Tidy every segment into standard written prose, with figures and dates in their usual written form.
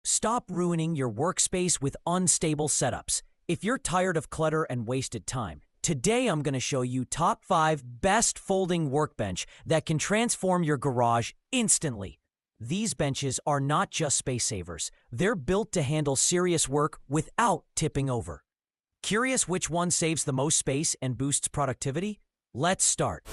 Stop ruining your workspace with unstable setups. If you're tired of clutter and wasted time, today I'm going to show you top 5 best folding workbench that can transform your garage instantly. These benches are not just space savers. They're built to handle serious work without tipping over. Curious which one saves the most space and boosts productivity? Let's start.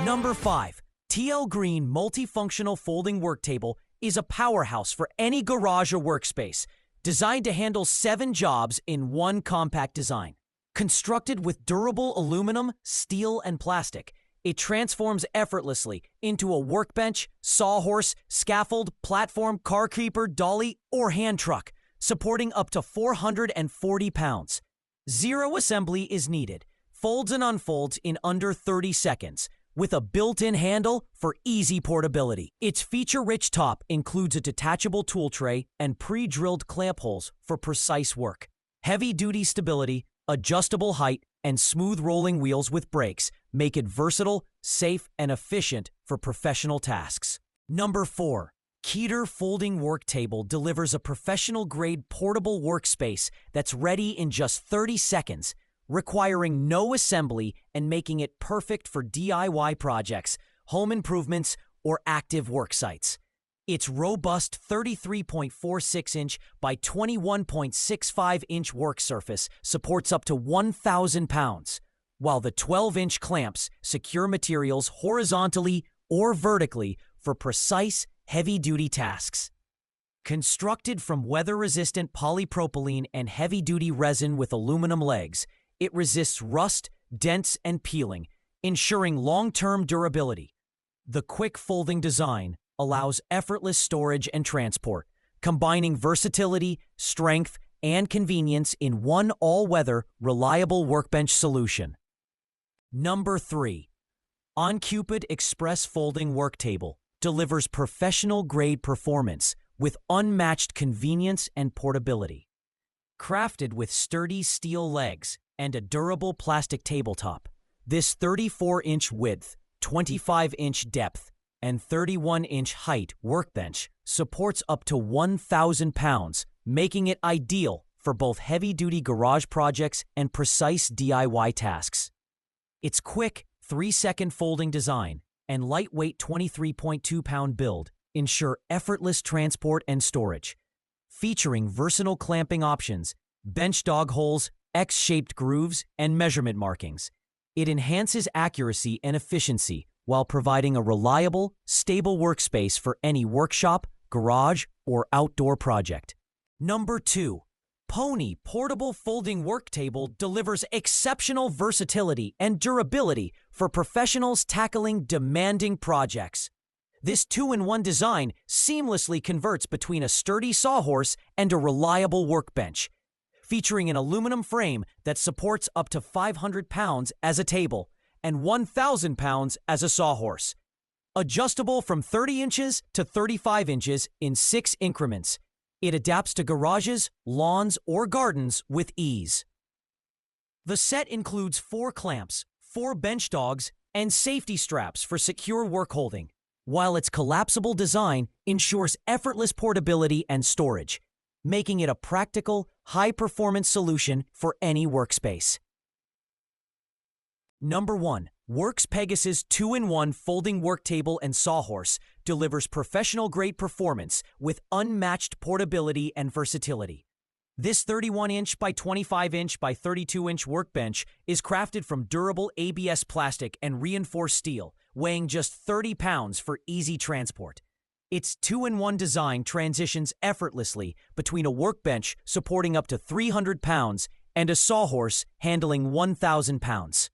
Number 5. TLGREEN Multifunctional Folding Work Table is a powerhouse for any garage or workspace, designed to handle 7 jobs in one compact design. Constructed with durable aluminum, steel, and plastic, it transforms effortlessly into a workbench, sawhorse, scaffold, platform, car creeper, dolly, or hand truck, supporting up to 440 pounds. Zero assembly is needed. Folds and unfolds in under 30 seconds, with a built-in handle for easy portability. Its feature-rich top includes a detachable tool tray and pre-drilled clamp holes for precise work. Heavy-duty stability, adjustable height, and smooth rolling wheels with brakes make it versatile, safe, and efficient for professional tasks. Number 4. Keter Folding Work Table delivers a professional-grade portable workspace that's ready in just 30 seconds, requiring no assembly and making it perfect for DIY projects, home improvements, or active work sites. Its robust 33.46-inch by 21.65-inch work surface supports up to 1,000 pounds, while the 12-inch clamps secure materials horizontally or vertically for precise, heavy-duty tasks. Constructed from weather-resistant polypropylene and heavy-duty resin with aluminum legs, it resists rust, dents, and peeling, ensuring long-term durability. The quick folding design allows effortless storage and transport, combining versatility, strength, and convenience in one all-weather, reliable workbench solution. Number 3. ONCUPID Express Folding Work Table delivers professional-grade performance with unmatched convenience and portability. Crafted with sturdy steel legs and a durable plastic tabletop, this 34-inch width, 25-inch depth, and 31-inch height workbench supports up to 1,000 pounds, making it ideal for both heavy-duty garage projects and precise DIY tasks. Its quick, 3-second folding design and lightweight 23.2-pound build ensure effortless transport and storage. Featuring versatile clamping options, bench dog holes, X-shaped grooves, and measurement markings, it enhances accuracy and efficiency while providing a reliable, stable workspace for any workshop, garage, or outdoor project. Number 2. Pony Portable Folding Work Table delivers exceptional versatility and durability for professionals tackling demanding projects. This 2-in-1 design seamlessly converts between a sturdy sawhorse and a reliable workbench, featuring an aluminum frame that supports up to 500 pounds as a table and 1,000 pounds as a sawhorse. Adjustable from 30 inches to 35 inches in 6 increments, it adapts to garages, lawns, or gardens with ease. The set includes 4 clamps, 4 bench dogs, and safety straps for secure work holding, while its collapsible design ensures effortless portability and storage, making it a practical, high-performance solution for any workspace. Number 1. Worx Pegasus 2-in-1 Folding Work Table and Sawhorse delivers professional-grade performance with unmatched portability and versatility. This 31-inch by 25-inch by 32-inch workbench is crafted from durable ABS plastic and reinforced steel, weighing just 30 pounds for easy transport. Its 2-in-1 design transitions effortlessly between a workbench supporting up to 300 pounds and a sawhorse handling 1,000 pounds.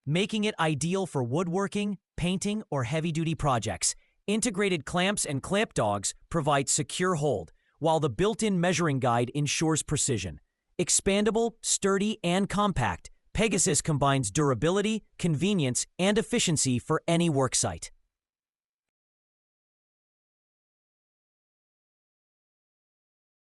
Making it ideal for woodworking, painting, or heavy-duty projects. Integrated clamps and clamp dogs provide secure hold, while the built-in measuring guide ensures precision. Expandable, sturdy, and compact, Pegasus combines durability, convenience, and efficiency for any worksite.